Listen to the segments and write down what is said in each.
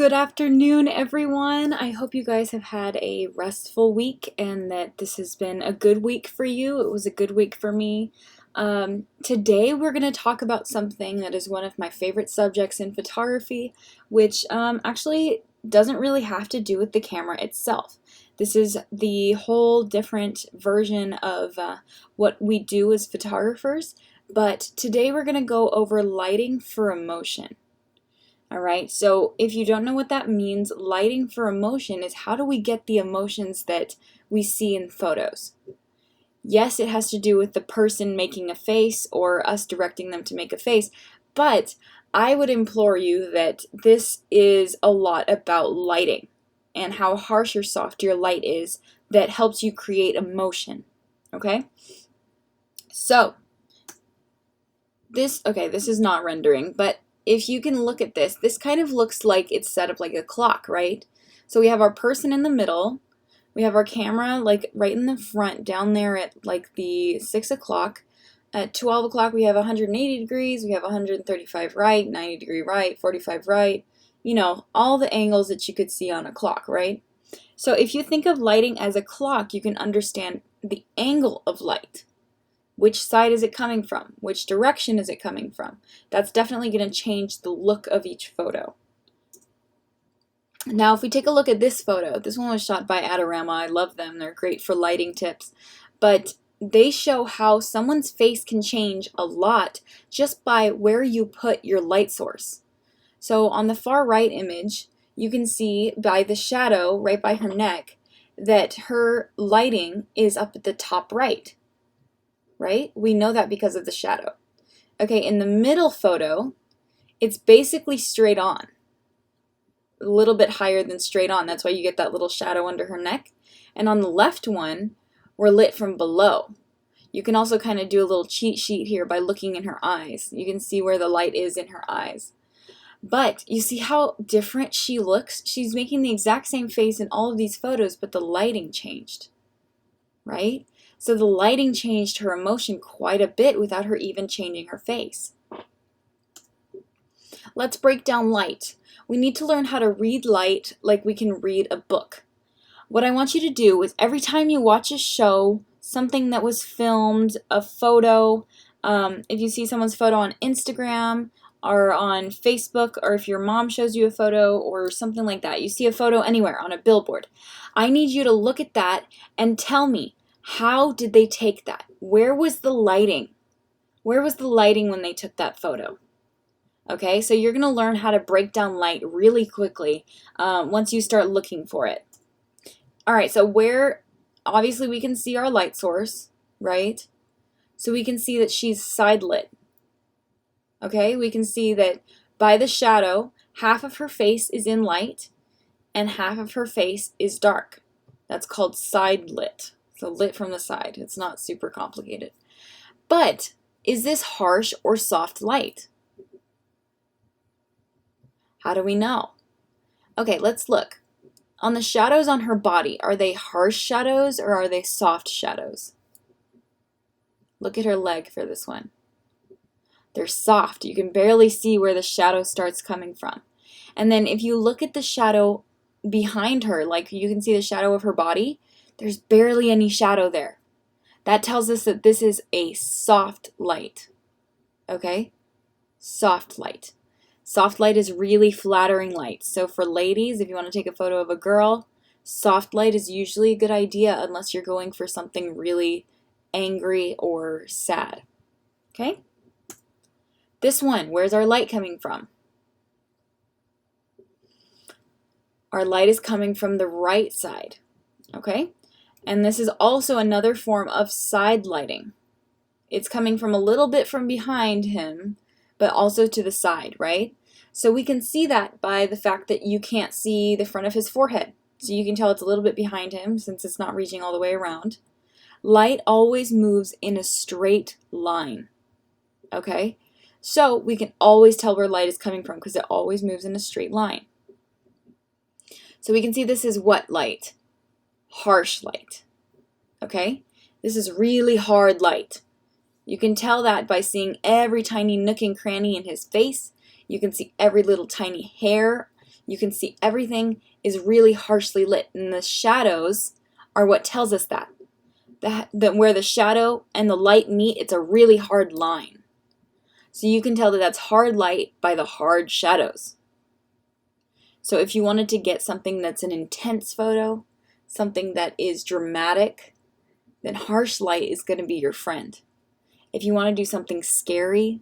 Good afternoon, everyone. I hope you guys have had a restful week and that this has been a good week for you. It was a good week for me. Today, we're going to talk about something that is one of my favorite subjects in photography, which actually doesn't really have to do with the camera itself. This is the whole different version of what we do as photographers, but today we're going to go over lighting for emotion. Alright, so if you don't know what that means, lighting for emotion is how do we get the emotions that we see in photos. Yes, it has to do with the person making a face or us directing them to make a face, but I would implore you that this is a lot about lighting and how harsh or soft your light is that helps you create emotion. Okay? So, this is not rendering, but if you can look at this, this kind of looks like it's set up like a clock, right? So we have our person in the middle, we have our camera like right in the front down there at like the 6 o'clock. At 12 o'clock we have 180 degrees, we have 135 right, 90 degree right, 45 right, you know, all the angles that you could see on a clock, right? So if you think of lighting as a clock, you can understand the angle of light. Which side is it coming from? Which direction is it coming from? That's definitely going to change the look of each photo. Now, if we take a look at this photo, this one was shot by Adorama. I love them. They're great for lighting tips. But they show how someone's face can change a lot just by where you put your light source. So on the far right image, you can see by the shadow right by her neck that her lighting is up at the top right. Right? We know that because of the shadow. Okay, in the middle photo, it's basically straight on. A little bit higher than straight on. That's why you get that little shadow under her neck. And on the left one, we're lit from below. You can also kind of do a little cheat sheet here by looking in her eyes. You can see where the light is in her eyes. But you see how different she looks? She's making the exact same face in all of these photos, but the lighting changed. Right? So the lighting changed her emotion quite a bit without her even changing her face. Let's break down light. We need to learn how to read light like we can read a book. What I want you to do is every time you watch a show, something that was filmed, a photo, if you see someone's photo on Instagram or on Facebook, or if your mom shows you a photo or something like that, you see a photo anywhere on a billboard, I need you to look at that and tell me, how did they take that? Where was the lighting? Where was the lighting when they took that photo? Okay, so you're going to learn how to break down light really quickly once you start looking for it. All right, so where, obviously we can see our light source, right? So we can see that she's side lit. Okay, we can see that by the shadow, half of her face is in light and half of her face is dark. That's called side lit. So lit from the side. It's not super complicated. But is this harsh or soft light? How do we know? Okay, let's look. On the shadows on her body, are they harsh shadows or are they soft shadows? Look at her leg for this one. They're soft. You can barely see where the shadow starts coming from. And then if you look at the shadow behind her, like you can see the shadow of her body, there's barely any shadow there. That tells us that this is a soft light. Okay? Soft light. Soft light is really flattering light. So for ladies, if you want to take a photo of a girl, soft light is usually a good idea unless you're going for something really angry or sad. Okay? This one, where's our light coming from? Our light is coming from the right side. Okay? And this is also another form of side lighting. It's coming from a little bit from behind him, but also to the side, right? So we can see that by the fact that you can't see the front of his forehead. So you can tell it's a little bit behind him since it's not reaching all the way around. Light always moves in a straight line. Okay? So we can always tell where light is coming from because it always moves in a straight line. So we can see this is what light? Harsh light. Okay? This is really hard light. You can tell that by seeing every tiny nook and cranny in his face. You can see every little tiny hair You can see everything is really harshly lit, and the shadows are what tells us that. That where the shadow and the light meet, it's a really hard line. So you can tell that that's hard light by the hard shadows. So if you wanted to get something that's an intense photo, something that is dramatic, then harsh light is going to be your friend. If you want to do something scary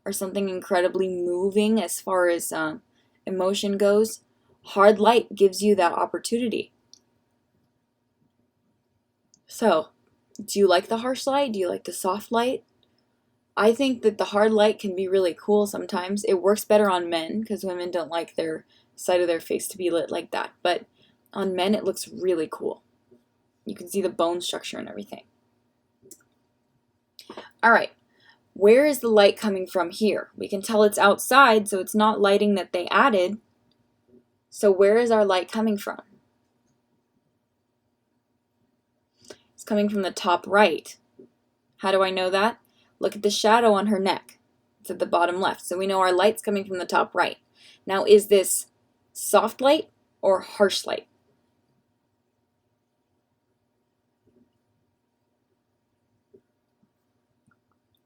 or something incredibly moving as far as emotion goes, hard light gives you that opportunity. So, do you like the harsh light? Do you like the soft light? I think that the hard light can be really cool sometimes. It works better on men because women don't like their side of their face to be lit like that. But on men, it looks really cool. You can see the bone structure and everything. All right, where is the light coming from here? We can tell it's outside, so it's not lighting that they added. So where is our light coming from? It's coming from the top right. How do I know that? Look at the shadow on her neck. It's at the bottom left. So we know our light's coming from the top right. Now, is this soft light or harsh light?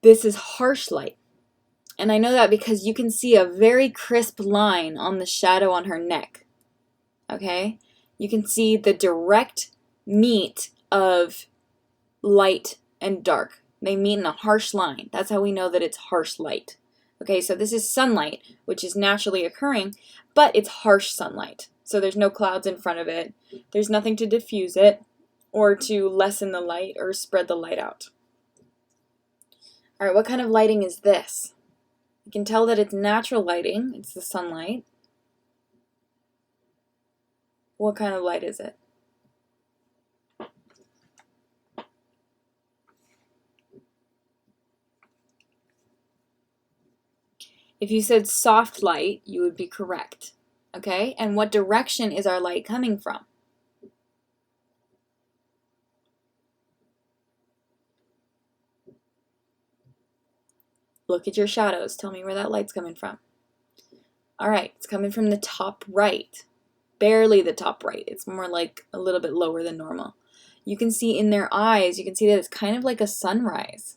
This is harsh light. And I know that because you can see a very crisp line on the shadow on her neck. Okay? You can see the direct meet of light and dark. They meet in a harsh line. That's how we know that it's harsh light. Okay, so this is sunlight, which is naturally occurring, but it's harsh sunlight. So there's no clouds in front of it. There's nothing to diffuse it or to lessen the light or spread the light out. All right, what kind of lighting is this? You can tell that it's natural lighting. It's the sunlight. What kind of light is it? If you said soft light, you would be correct. Okay? And what direction is our light coming from? Look at your shadows. Tell me where that light's coming from. All right, it's coming from the top right. Barely the top right. It's more like a little bit lower than normal. You can see in their eyes, you can see that it's kind of like a sunrise.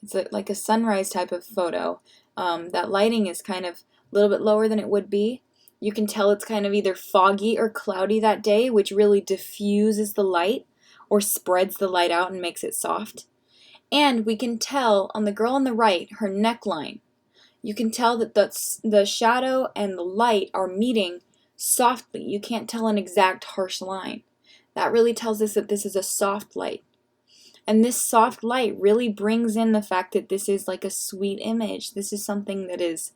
It's like a sunrise type of photo. That lighting is kind of a little bit lower than it would be. You can tell it's kind of either foggy or cloudy that day, which really diffuses the light or spreads the light out and makes it soft. And we can tell on the girl on the right, her neckline, you can tell that the shadow and the light are meeting softly. You can't tell an exact harsh line. That really tells us that this is a soft light. And this soft light really brings in the fact that this is like a sweet image. This is something that is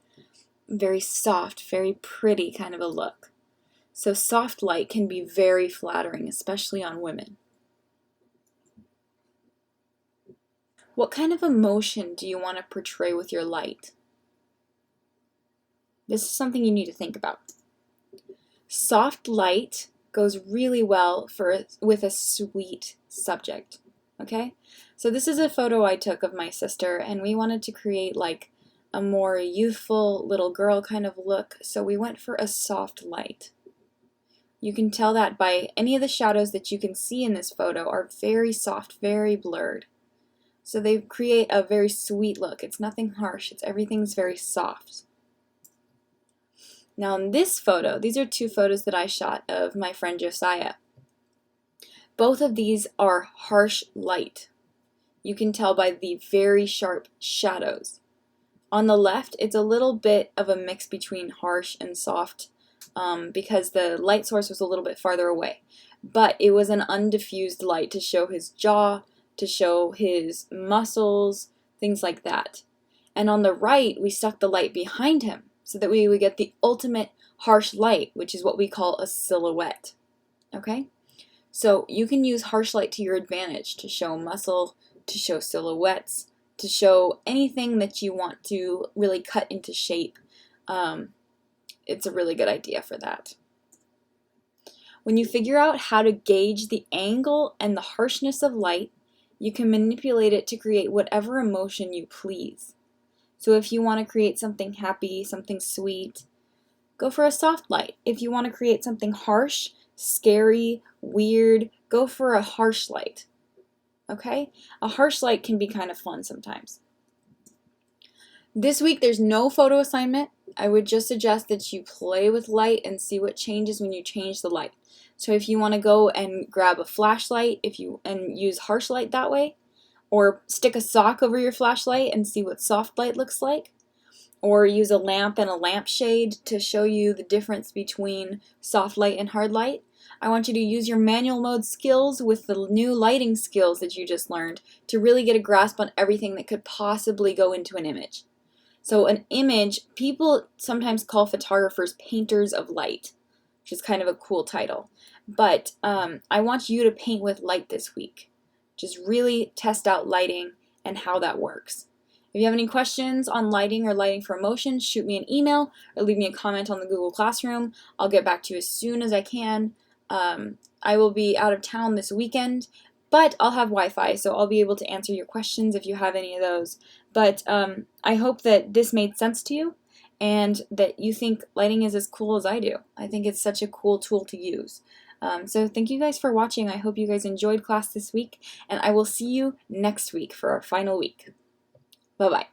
very soft, very pretty kind of a look. So soft light can be very flattering, especially on women. What kind of emotion do you want to portray with your light? This is something you need to think about. Soft light goes really well with a sweet subject. Okay, so this is a photo I took of my sister, and we wanted to create like a more youthful little girl kind of look, so we went for a soft light. You can tell that by any of the shadows that you can see in this photo are very soft, very blurred. So they create a very sweet look. It's nothing harsh, everything's very soft. Now in this photo, these are two photos that I shot of my friend Josiah. Both of these are harsh light. You can tell by the very sharp shadows. On the left, it's a little bit of a mix between harsh and soft because the light source was a little bit farther away. But it was an undiffused light to show his jaw, to show his muscles, things like that. And on the right, we stuck the light behind him so that we would get the ultimate harsh light, which is what we call a silhouette. Okay? So you can use harsh light to your advantage to show muscle, to show silhouettes, to show anything that you want to really cut into shape. It's a really good idea for that. When you figure out how to gauge the angle and the harshness of light, you can manipulate it to create whatever emotion you please. So if you want to create something happy, something sweet, go for a soft light. If you want to create something harsh, scary, weird, go for a harsh light. Okay? A harsh light can be kind of fun sometimes. This week there's no photo assignment. I would just suggest that you play with light and see what changes when you change the light. So if you want to go and grab a flashlight and use harsh light that way, or stick a sock over your flashlight and see what soft light looks like, or use a lamp and a lampshade to show you the difference between soft light and hard light. I want you to use your manual mode skills with the new lighting skills that you just learned to really get a grasp on everything that could possibly go into an image. So an image, people sometimes call photographers painters of light, which is kind of a cool title. But I want you to paint with light this week. Just really test out lighting and how that works. If you have any questions on lighting or lighting for emotion, shoot me an email or leave me a comment on the Google Classroom. I'll get back to you as soon as I can. I will be out of town this weekend, but I'll have Wi-Fi, so I'll be able to answer your questions if you have any of those. But I hope that this made sense to you and that you think lighting is as cool as I do. I think it's such a cool tool to use. So thank you guys for watching. I hope you guys enjoyed class this week, and I will see you next week for our final week. Bye-bye.